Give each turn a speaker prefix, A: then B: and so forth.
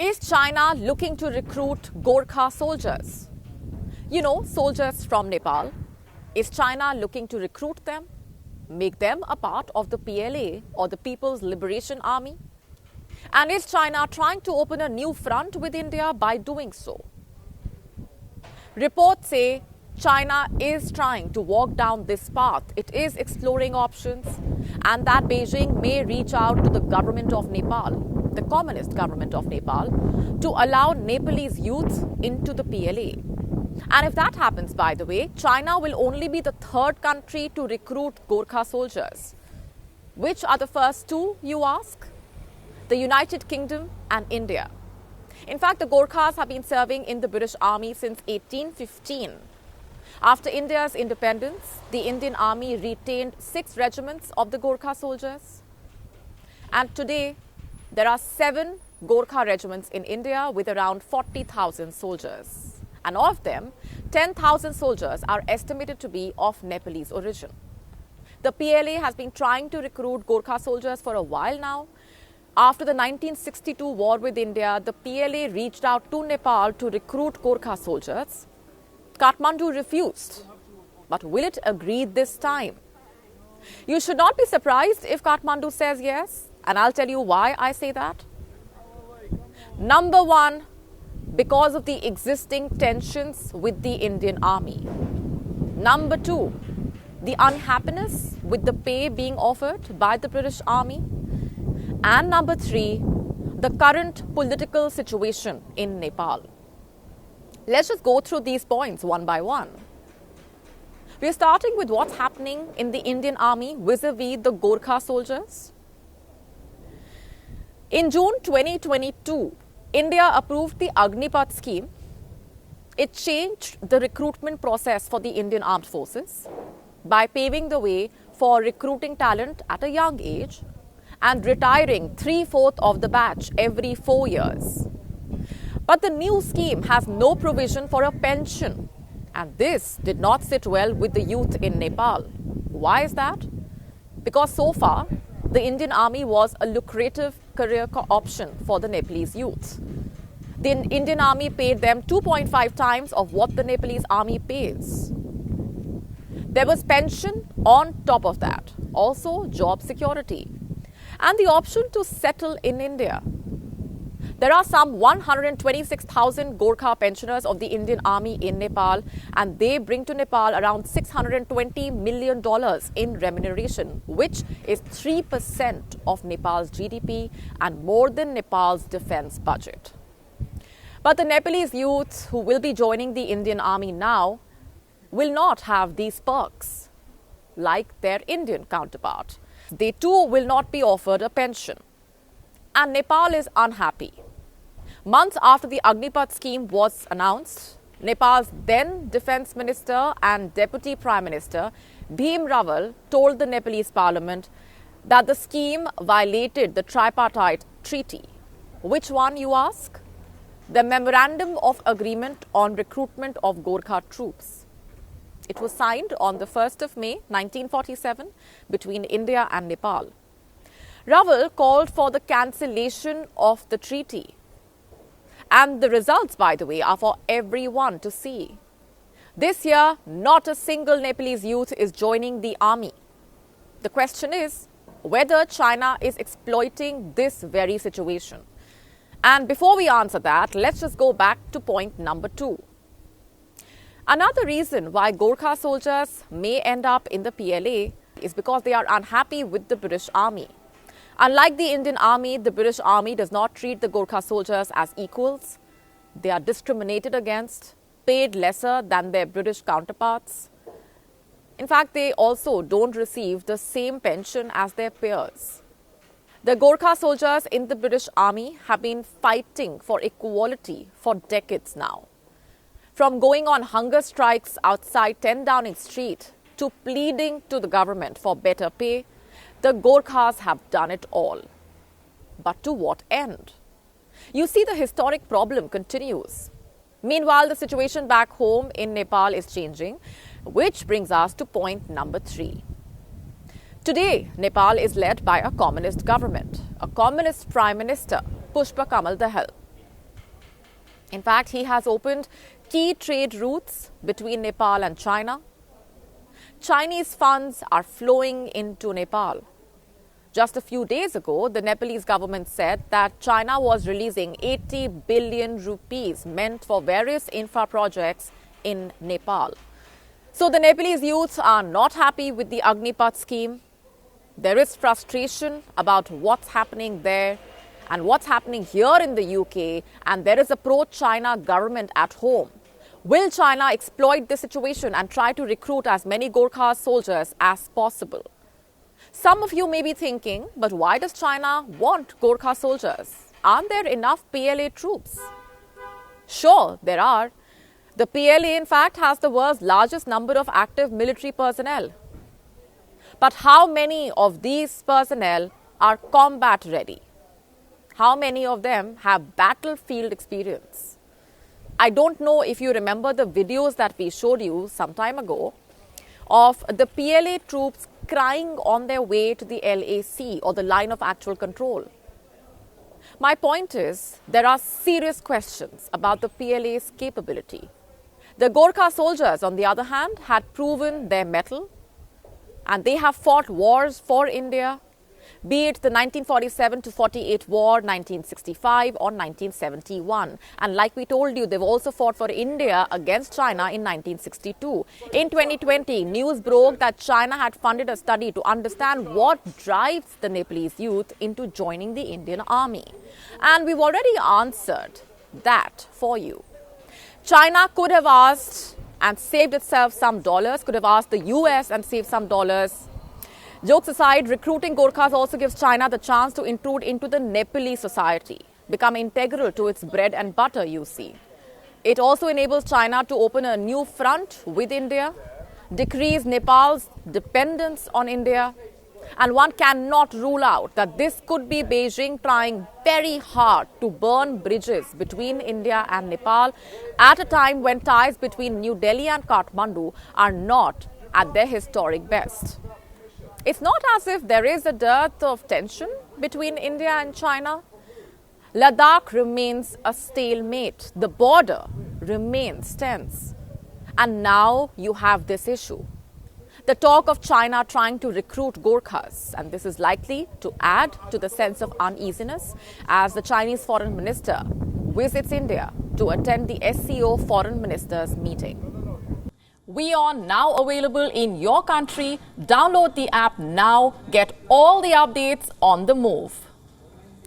A: Is China looking to recruit Gorkha soldiers? You know, soldiers from Nepal. Is China looking to recruit them? Make them a part of the PLA or the People's Liberation Army? And is China trying to open a new front with India by doing so? Reports say China is trying to walk down this path. It is exploring options, and that Beijing may reach out to the government of Nepal, the communist government of Nepal, to allow Nepalese youth into the PLA. And if that happens, by the way, China will only be the third country to recruit Gorkha soldiers. Which are the first two, you ask? The United Kingdom and India. In fact, the Gorkhas have been serving in the British Army since 1815. After India's independence, the Indian Army retained 6 regiments of the Gorkha soldiers. And today, there are 7 Gorkha regiments in India with around 40,000 soldiers. And of them, 10,000 soldiers are estimated to be of Nepalese origin. The PLA has been trying to recruit Gorkha soldiers for a while now. After the 1962 war with India, the PLA reached out to Nepal to recruit Gorkha soldiers. Kathmandu refused. But will it agree this time? You should not be surprised if Kathmandu says yes, and I'll tell you why I say that. Number one, because of the existing tensions with the Indian Army. Number two, the unhappiness with the pay being offered by the British Army. And number three, the current political situation in Nepal. Let's just go through these points one by one. We're starting with what's happening in the Indian Army vis-a-vis the Gorkha soldiers. In June 2022, India approved the Agnipath scheme. It changed the recruitment process for the Indian Armed Forces by paving the way for recruiting talent at a young age and retiring 3/4 of the batch every 4 years. But the new scheme has no provision for a pension, and this did not sit well with the youth in Nepal. Why is that? Because so far, the Indian Army was a lucrative career option for the Nepalese youth. The Indian Army paid them 2.5 times of what the Nepalese Army pays. There was pension on top of that, also job security, and the option to settle in India. There are some 126,000 Gorkha pensioners of the Indian Army in Nepal, and they bring to Nepal around $620 million in remuneration, which is 3% of Nepal's GDP and more than Nepal's defense budget. But the Nepalese youth who will be joining the Indian Army now will not have these perks like their Indian counterpart. They too will not be offered a pension. And Nepal is unhappy. Months after the Agnipath scheme was announced, Nepal's then Defence Minister and Deputy Prime Minister Bhim Raval told the Nepalese Parliament that the scheme violated the tripartite treaty. Which one, you ask? The Memorandum of Agreement on Recruitment of Gorkha Troops. It was signed on the 1st of May 1947 between India and Nepal. Raval called for the cancellation of the treaty. And the results, by the way, are for everyone to see. This year, not a single Nepalese youth is joining the army. The question is whether China is exploiting this very situation. And before we answer that, let's just go back to point number 2. Another reason why Gorkha soldiers may end up in the PLA is because they are unhappy with the British Army. Unlike the Indian Army, the British Army does not treat the Gorkha soldiers as equals. They are discriminated against, paid lesser than their British counterparts. In fact, they also don't receive the same pension as their peers. The Gorkha soldiers in the British Army have been fighting for equality for decades now. From going on hunger strikes outside 10 Downing Street to pleading to the government for better pay, the Gorkhas have done it all. But to what end? You see, the historic problem continues. Meanwhile, the situation back home in Nepal is changing, which brings us to point number 3. Today, Nepal is led by a communist government, a communist prime minister, Pushpa Kamal Dahal. In fact, he has opened key trade routes between Nepal and China. Chinese funds are flowing into Nepal. Just a few days ago, the Nepalese government said that China was releasing 80 billion rupees meant for various infra projects in Nepal. So the Nepalese youths are not happy with the Agnipath scheme. There is frustration about what's happening there and what's happening here in the UK, and there is a pro-China government at home. Will China exploit this situation and try to recruit as many Gorkha soldiers as possible? Some of you may be thinking, but why does China want Gorkha soldiers? Aren't there enough PLA troops? Sure, there are. The PLA, in fact, has the world's largest number of active military personnel. But how many of these personnel are combat ready? How many of them have battlefield experience? I don't know if you remember the videos that we showed you some time ago of the PLA troops crying on their way to the LAC, or the line of actual control. My point is, there are serious questions about the PLA's capability. The Gorkha soldiers, on the other hand, had proven their mettle, and they have fought wars for India, be it the 1947 to 48 war, 1965 or 1971. And like we told you, they've also fought for India against China in 1962. In 2020, news broke that China had funded a study to understand what drives the Nepalese youth into joining the Indian army. And we've already answered that for you. China could have asked and saved itself some dollars, could have asked the US and saved some dollars. Jokes aside, recruiting Gorkhas also gives China the chance to intrude into the Nepalese society, become integral to its bread and butter, you see. It also enables China to open a new front with India, decrease Nepal's dependence on India, and one cannot rule out that this could be Beijing trying very hard to burn bridges between India and Nepal at a time when ties between New Delhi and Kathmandu are not at their historic best. It's not as if there is a dearth of tension between India and China. Ladakh remains a stalemate. The border remains tense. And now you have this issue. The talk of China trying to recruit Gorkhas, and this is likely to add to the sense of uneasiness as the Chinese foreign minister visits India to attend the SCO foreign ministers meeting. WION now available in your country. Download the app now. Get all the updates on the move.